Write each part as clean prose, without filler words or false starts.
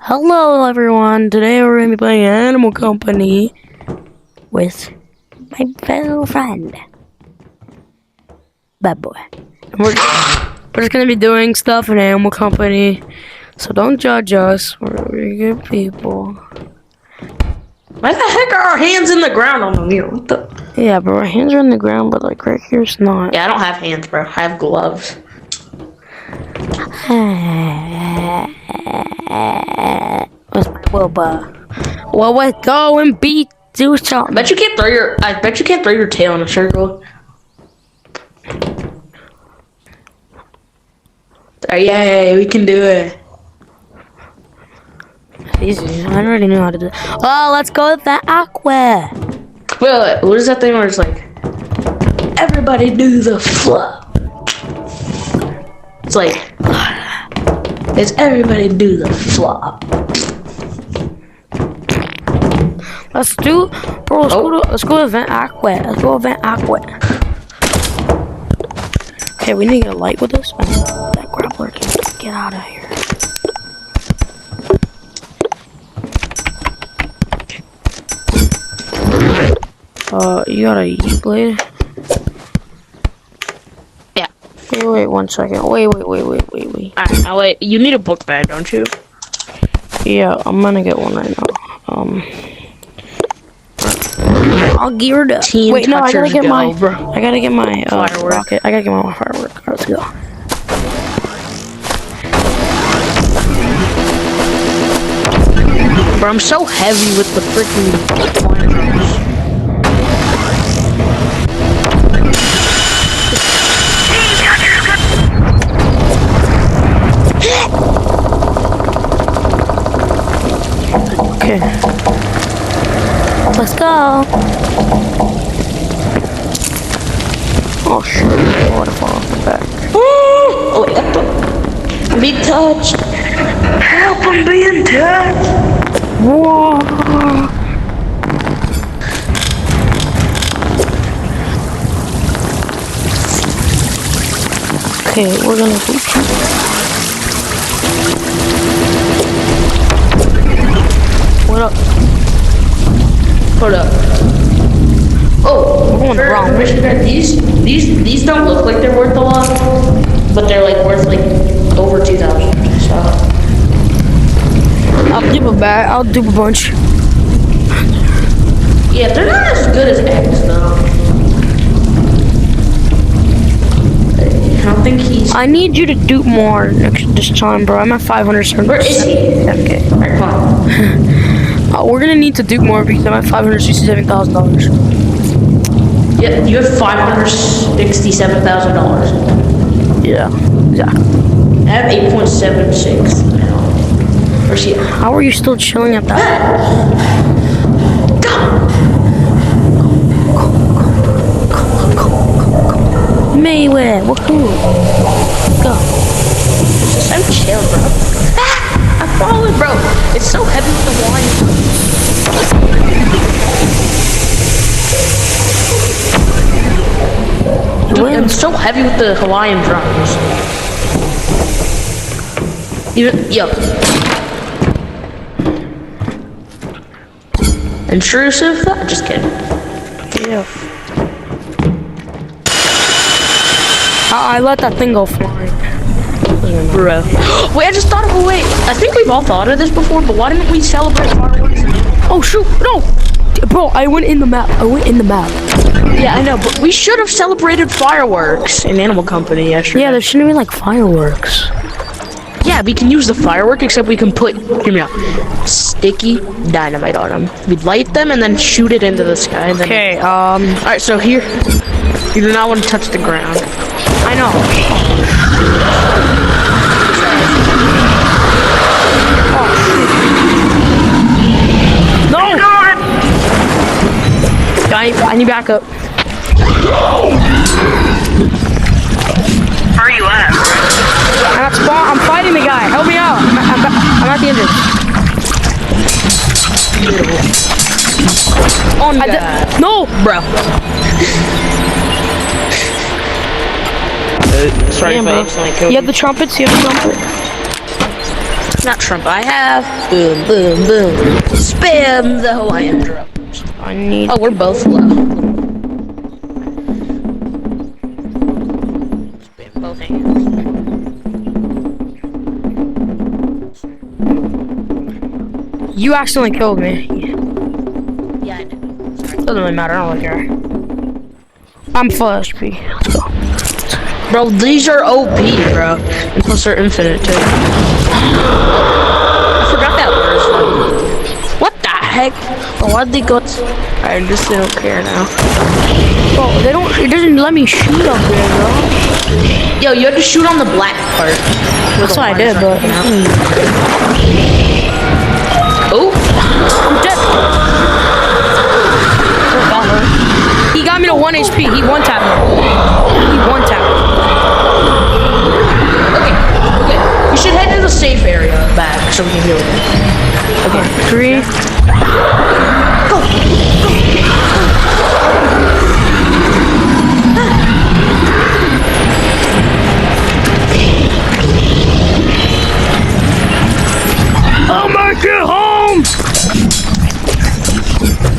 Hello everyone, today we're going to be playing Animal Company with my fellow friend, Bad Boy. And we're just going to be doing stuff in Animal Company, so don't judge us, we're good people. Why the heck are our hands in the ground on the wheel? What the? Yeah, but our hands are in the ground, but like right here's not. Yeah, I don't have hands, bro. I have gloves. Where's my Wilbur? Well, let's go and do something. I bet you can't throw your tail in a circle. Yeah, we can do it. Easy. I already knew how to do it. Oh, let's go with the aqua. Wait, what is that thing where it's like, everybody do the flow? It's like, it's everybody do the flop. Let's go to Vent Aqua. Let's go to Vent Aqua. Okay, we need to get a light with this. That grappler can get out of here. You got a yeet blade? Yeah. Wait 1 second. Wait. Alright, now wait. You need a book bag, don't you? Yeah, I'm gonna get one right now. I'll gear it up. Wait, no, I gotta get my firework. rocket. I gotta get my firework. Alright, let's go. Bro, I'm so heavy with the freaking flying drones. Okay. Let's go. Oh shit, waterfall off the back. Oh wait, I'm being touched. Help, I'm being touched. Whoa. Okay, we're gonna do What up? Hold up. Oh, we're going the wrong way. These don't look like they're worth a lot, but they're like worth like over 2,000. So I'll dupe a bag. I'll dupe a bunch. yeah, they're not as good as eggs though. I don't think he's. I need you to dupe more this time, bro. I'm at 570. Where is he? Okay. Alright, come on. We're gonna need to dupe more because I'm at $567,000. Yeah, you have $567,000. Yeah, exactly. I have 8.76 now. Where's he at? How are you still chilling at that? Mayway, woohoo! Go. I'm chill, bro. Ah, I'm falling, bro. It's so heavy with the wine. Dude, I'm so heavy with the Hawaiian drums. Yo. Intrusive? Just kidding. Yeah. I let that thing go flying. Bro. Wait, I just thought of a way. I think we've all thought of this before, but why didn't we celebrate fireworks? Oh shoot, no! Bro, I went in the map. Yeah, I know, but we should have celebrated fireworks in Animal Company yesterday. Yeah, there shouldn't be like fireworks. Yeah, we can use the firework, except we can put, hear me out, sticky dynamite on them. We'd light them and then shoot it into the sky. And then Okay, alright, so here, you do not want to touch the ground. I know. No! I need backup. Where are you at? I'm at spawn. I'm fighting the guy. Help me out. I'm at the engine. Oh no! No, Bro. Sorry Damn, if I bro. accidentally killed You have the trumpets? You have the trumpet? not Trump. I have boom, boom, boom. Spam the Hawaiian drums. I need. Oh, we're both low. Spam both hands. You accidentally killed me. Yeah, I know. Doesn't really matter. I don't really care. I'm full HP. Let's go. Bro, these are OP, bro. And plus they're infinite too. I forgot that word. What the heck? Oh, why'd they go? I just don't care now. Bro, they don't. It doesn't let me shoot up there, bro. Yo, you had to shoot on the black part. That's what I did, but. Oh, I'm dead. He got me to 1 HP. He one tapped me. He one tapped. okay. We should head to the safe area back so we can heal him. Okay, 3. Go. I'll make it home!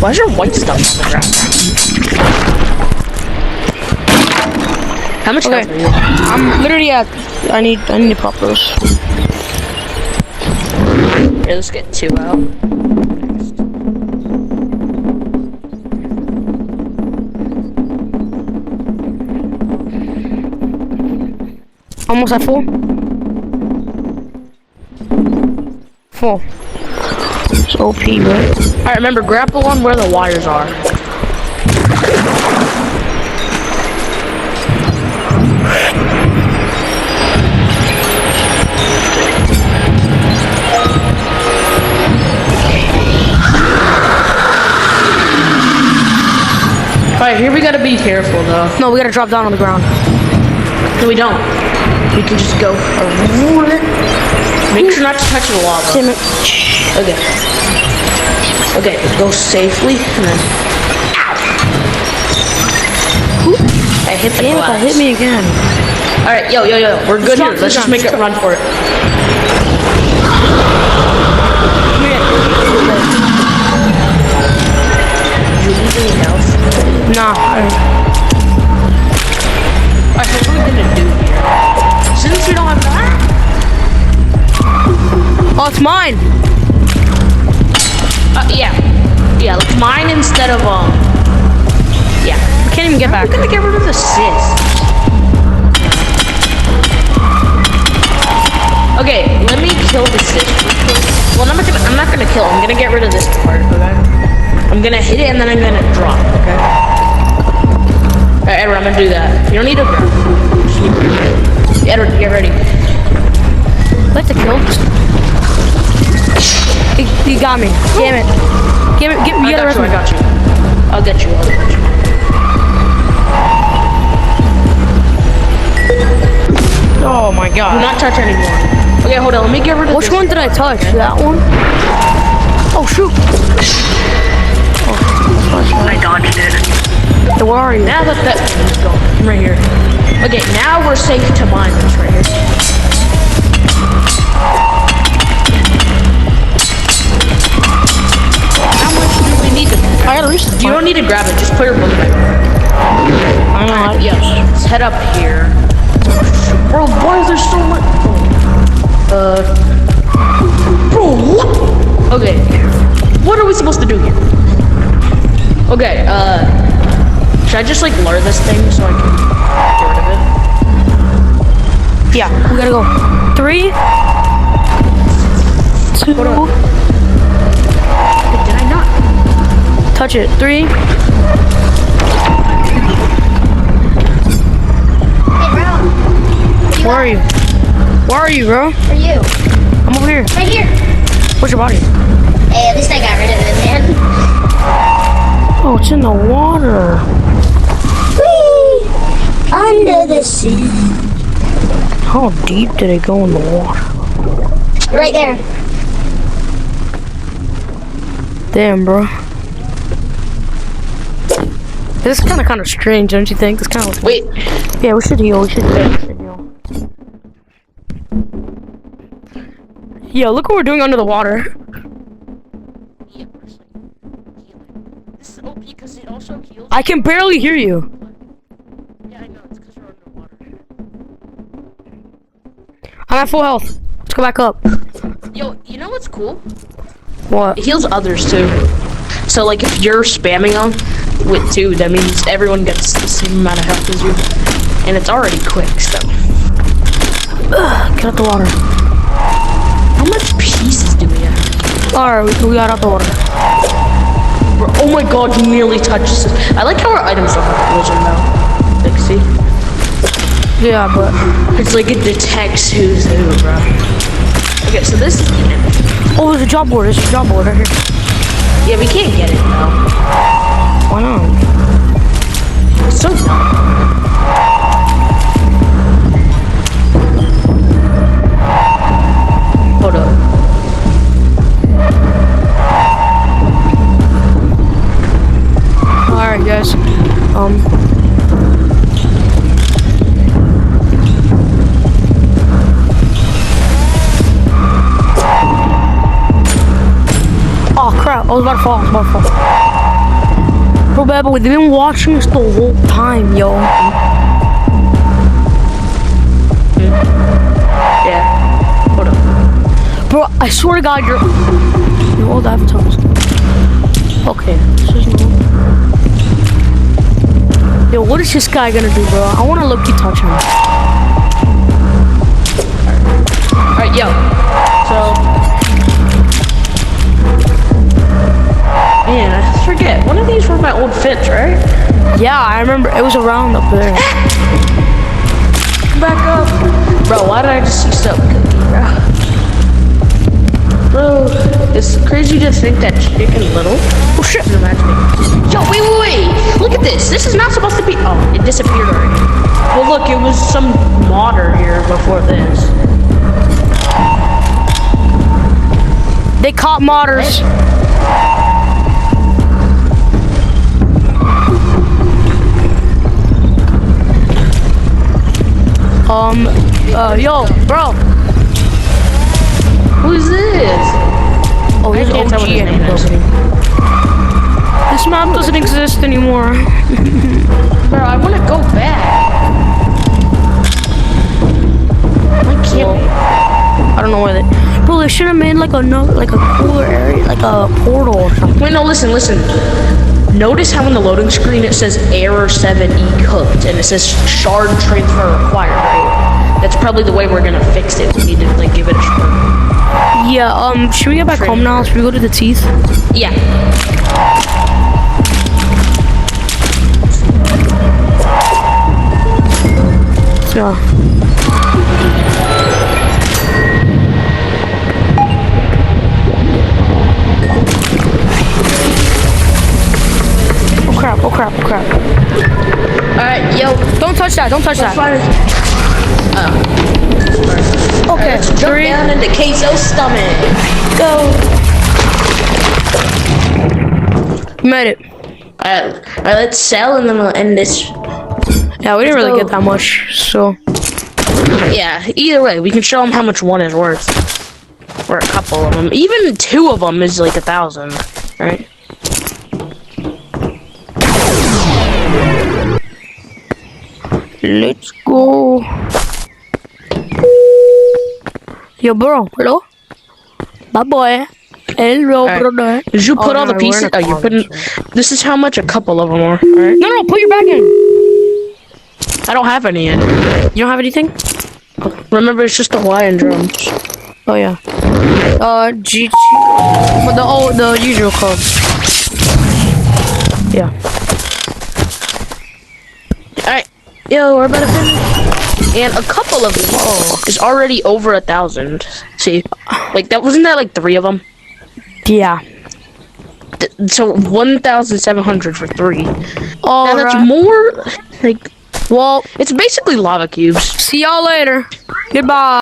Why is your white stuff on the ground? How much health are you? I'm literally at. I need to pop those. Okay, let's get 2 out. Almost at full. Full. It's OP, bro. Alright, remember, grab the one where the wires are. Alright, here we gotta be careful though. No, we gotta drop down on the ground. No, we don't. We can just go. Make sure not to touch the lava. Damn it. Okay. Okay, go safely and then. Ow! I hit the Damn it, glass. that hit me again. Alright, yo. We're good here. Let's just make it run for it. Did you lose any health? Nah. Alright, so what are we gonna do here? Since we don't have that. Oh, it's mine. Yeah, like mine instead of yeah. I can't even get back. We're gonna get rid of the sis. Okay, let me kill the sis. Well, I'm not gonna kill. I'm gonna get rid of this part. Okay. I'm gonna hit it and then I'm gonna drop. Okay. Alright, Edward, I'm gonna do that. You don't need to grab. Edward, get ready. I'd like to kill. He got me. Damn it. Get me. I got you. I'll get you. Oh my Do god. not touch anymore. Okay, hold on. Let me get rid of Which this. one did I touch? That one? Oh shoot. I dodged it. So where are you? Now that let's go. I'm right here. Okay, now we're safe to mine this right here. How much do we need to? I gotta reset. You don't need to grab it. Just put your book back. I know. Yeah, let's head up here. Bro, why is there so much? Bro, what? Okay, what are we supposed to do here? Okay, should I just like lure this thing so I can get rid of it? Yeah, we gotta go. 3, 2. Did I not? Touch it. 3. Hey, bro. Where are you? Where are you, bro? For you. I'm over here. Right here. Where's your body? Hey, at least I got rid of it, man. Oh, it's in the water. Whee! Under the sea. How deep did it go in the water? Right there. Damn, bro. This is kind of strange, don't you think? This kind of. Wait, Yeah, we should heal. We should heal. Yeah, look what we're doing under the water. Yeah, first, like, healing. This is OP because it also heals. I can barely hear you. Yeah, I know. It's because we're underwater. I'm at full health. Let's go back up. Yo, you know what's cool? What? It heals others too. So like if you're spamming them with 2, that means everyone gets the same amount of health as you. And it's already quick, so. Get out the water. How much pieces do we have? Alright, we got out the water. Oh my god, you nearly touched this. I like how our items don't have collision though. Like, see? Yeah, but It's like it detects who's who, bro. Okay, so this is the end. oh, there's a job board. There's a job board right here. Yeah, we can't get it though. Why not? It's so dumb. Hold up. All right, guys. Oh crap! I was about to fall. Bro, Baba, they've been watching us the whole time, yo. Yeah. Hold up. Bro, I swear to God, you're old avatars. Okay, this is no. Yo, what is this guy gonna do, bro? I wanna look-key touch him. Alright, yo. So. Man, I forget. One of these were my old fits, right? Yeah, I remember it was around up there. Back up. Bro, why did I just see stuff cookie, bro? Bro, it's crazy to think that Chicken Little. Oh shit, imagine. Yo, wait. Look at this. This is not supposed to be. Oh, it disappeared already. Well, look, it was some modder here before this. They caught modders. Yo, bro. Who's this? Oh, here's can't tell OG what his name is. Anthony. This map doesn't exist anymore. Bro, I want to go back. Why can't we? I don't know where they. Bro, they should have made like a cooler area, like a portal or something. Wait, no, listen. Notice how in the loading screen it says error 7E cooked and it says shard transfer required, right? That's probably the way we're gonna fix it. We need to like give it a shard. Yeah, should we get back home now? Should we go to the teeth? Yeah. Yeah. Oh crap. Alright, yo. Don't touch that. Okay, Let's jump 3, down into Queso's stomach. go. Made it. Alright, let's sell and then we'll end this. Yeah, we didn't really get that much, so. Yeah, either way, we can show them how much one is worth. Or a couple of them. Even 2 of them is like 1,000, right? Let's go. Yo, bro. Hello? Bye, boy. Hello, Alright. brother. Did you put Oh, all the no, we're in pieces? a Oh, you're putting. conference, This is how much a couple of them are, alright? No, put your bag in. I don't have any yet. You don't have anything? Remember, it's just the Hawaiian drums. Oh, yeah. GG. But the usual code. Yeah. Alright. Yo, we're about to finish. And a couple of these is already over 1,000. See? Like, wasn't that like 3 of them? Yeah. So 1,700 for 3. All Now that's right. more, like, Well, it's basically lava cubes. see y'all later. Goodbye.